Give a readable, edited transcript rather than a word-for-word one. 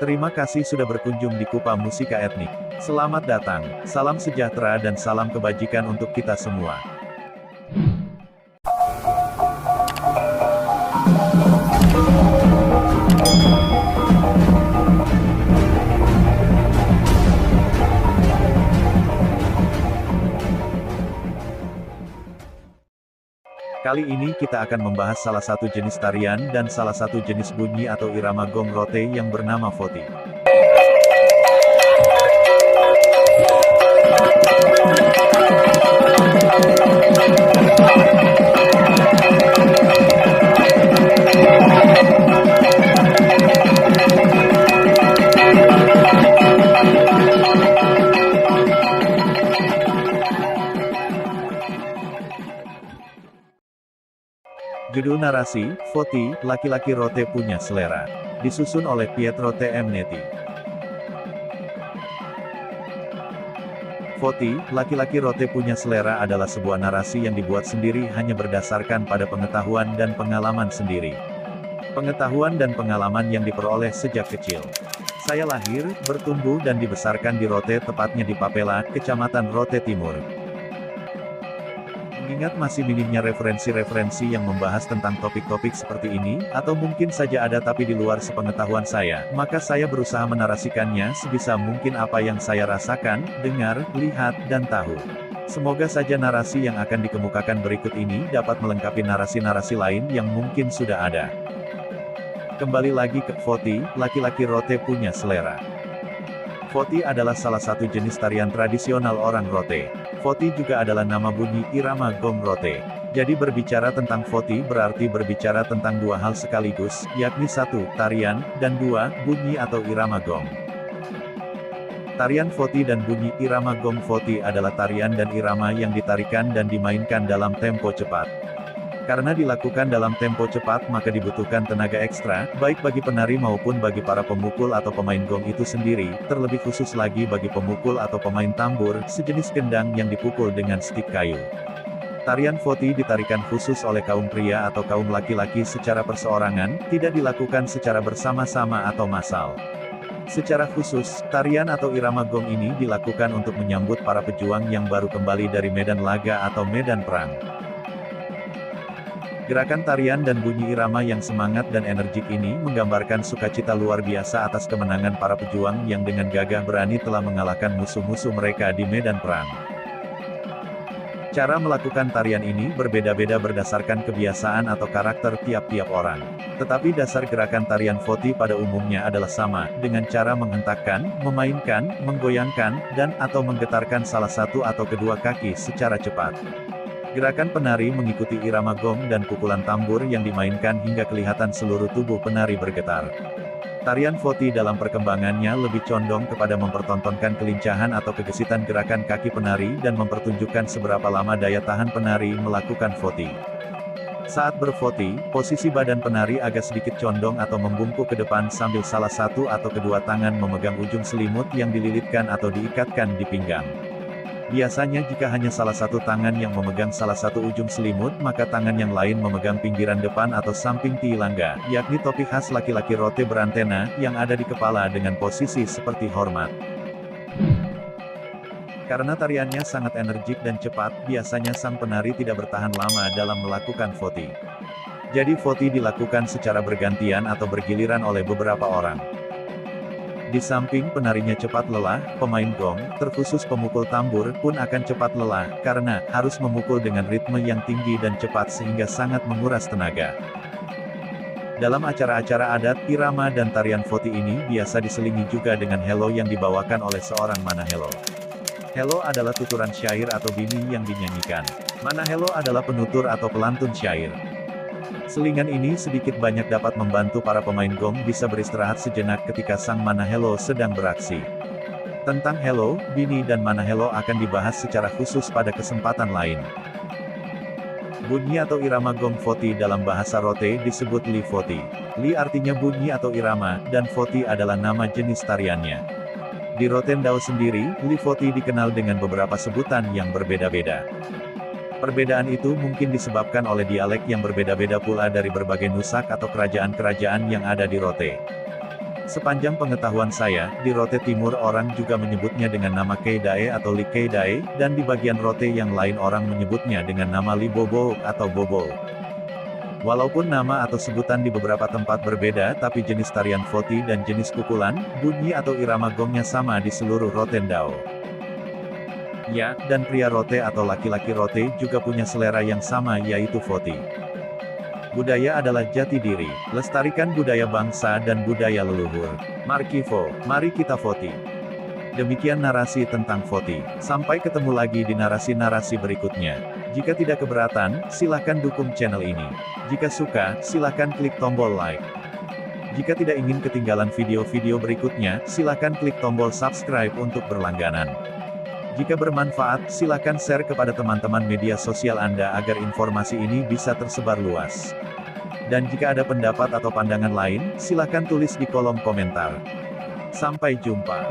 Terima kasih sudah berkunjung di Kupa Musika Etnik. Selamat datang, salam sejahtera dan salam kebajikan untuk kita semua. Kali ini kita akan membahas salah satu jenis tarian dan salah satu jenis bunyi atau irama gong rote yang bernama foti. Judul narasi, Foti, Laki-laki Rote Punya Selera. Disusun oleh Pietro T. M. Netti. Foti, Laki-laki Rote Punya Selera adalah sebuah narasi yang dibuat sendiri hanya berdasarkan pada pengetahuan dan pengalaman sendiri. Pengetahuan dan pengalaman yang diperoleh sejak kecil. Saya lahir, bertumbuh dan dibesarkan di Rote, tepatnya di Papela, Kecamatan Rote Timur. Mengingat masih minimnya referensi-referensi yang membahas tentang topik-topik seperti ini, atau mungkin saja ada tapi di luar sepengetahuan saya, maka saya berusaha menarasikannya sebisa mungkin apa yang saya rasakan, dengar, lihat, dan tahu. Semoga saja narasi yang akan dikemukakan berikut ini dapat melengkapi narasi-narasi lain yang mungkin sudah ada. Kembali lagi ke Foti, Laki-laki Rote Punya Selera. Foti adalah salah satu jenis tarian tradisional orang Rote. Foti juga adalah nama bunyi irama gong rote. Jadi berbicara tentang Foti berarti berbicara tentang dua hal sekaligus, yakni satu, tarian, dan dua, bunyi atau irama gong. Tarian Foti dan bunyi irama gong Foti adalah tarian dan irama yang ditarikan dan dimainkan dalam tempo cepat. Karena dilakukan dalam tempo cepat maka dibutuhkan tenaga ekstra, baik bagi penari maupun bagi para pemukul atau pemain gong itu sendiri, terlebih khusus lagi bagi pemukul atau pemain tambur, sejenis gendang yang dipukul dengan stik kayu. Tarian Foti ditarikan khusus oleh kaum pria atau kaum laki-laki secara perseorangan, tidak dilakukan secara bersama-sama atau massal. Secara khusus, tarian atau irama gong ini dilakukan untuk menyambut para pejuang yang baru kembali dari medan laga atau medan perang. Gerakan tarian dan bunyi irama yang semangat dan energik ini menggambarkan sukacita luar biasa atas kemenangan para pejuang yang dengan gagah berani telah mengalahkan musuh-musuh mereka di medan perang. Cara melakukan tarian ini berbeda-beda berdasarkan kebiasaan atau karakter tiap-tiap orang. Tetapi dasar gerakan tarian Foti pada umumnya adalah sama, dengan cara menghentakkan, memainkan, menggoyangkan, dan atau menggetarkan salah satu atau kedua kaki secara cepat. Gerakan penari mengikuti irama gong dan pukulan tambur yang dimainkan hingga kelihatan seluruh tubuh penari bergetar. Tarian Foti dalam perkembangannya lebih condong kepada mempertontonkan kelincahan atau kegesitan gerakan kaki penari dan mempertunjukkan seberapa lama daya tahan penari melakukan Foti. Saat berfoti, posisi badan penari agak sedikit condong atau membungkuk ke depan sambil salah satu atau kedua tangan memegang ujung selimut yang dililitkan atau diikatkan di pinggang. Biasanya jika hanya salah satu tangan yang memegang salah satu ujung selimut maka tangan yang lain memegang pinggiran depan atau samping tiilangga, yakni topi khas laki-laki Rote berantena, yang ada di kepala dengan posisi seperti hormat. Karena tariannya sangat energik dan cepat, biasanya sang penari tidak bertahan lama dalam melakukan Foti. Jadi Foti dilakukan secara bergantian atau bergiliran oleh beberapa orang. Di samping penarinya cepat lelah, pemain gong, terkhusus pemukul tambur, pun akan cepat lelah, karena harus memukul dengan ritme yang tinggi dan cepat sehingga sangat menguras tenaga. Dalam acara-acara adat, irama dan tarian Foti ini biasa diselingi juga dengan helo yang dibawakan oleh seorang manahelo. Helo adalah tuturan syair atau bini yang dinyanyikan. Manahelo adalah penutur atau pelantun syair. Selingan ini sedikit banyak dapat membantu para pemain gong bisa beristirahat sejenak ketika sang manahelo sedang beraksi. Tentang helo, bini dan manahelo akan dibahas secara khusus pada kesempatan lain. Bunyi atau irama gong Foti dalam bahasa Rote disebut li Foti. Li artinya bunyi atau irama, dan Foti adalah nama jenis tariannya. Di Rotendao sendiri, li Foti dikenal dengan beberapa sebutan yang berbeda-beda. Perbedaan itu mungkin disebabkan oleh dialek yang berbeda-beda pula dari berbagai nusak atau kerajaan-kerajaan yang ada di Rote. Sepanjang pengetahuan saya, di Rote Timur orang juga menyebutnya dengan nama Keidae atau Li Keidae, dan di bagian Rote yang lain orang menyebutnya dengan nama Li Bobo atau Bobo. Walaupun nama atau sebutan di beberapa tempat berbeda, tapi jenis tarian Foti dan jenis pukulan, bunyi atau irama gongnya sama di seluruh Rotendao. Ya, dan pria Rote atau laki-laki Rote juga punya selera yang sama yaitu Foti. Budaya adalah jati diri, lestarikan budaya bangsa dan budaya leluhur. Markivo, mari kita Foti. Demikian narasi tentang Foti. Sampai ketemu lagi di narasi-narasi berikutnya. Jika tidak keberatan, silakan dukung channel ini. Jika suka, silakan klik tombol like. Jika tidak ingin ketinggalan video-video berikutnya, silakan klik tombol subscribe untuk berlangganan. Jika bermanfaat, silakan share kepada teman-teman media sosial Anda agar informasi ini bisa tersebar luas. Dan jika ada pendapat atau pandangan lain, silakan tulis di kolom komentar. Sampai jumpa.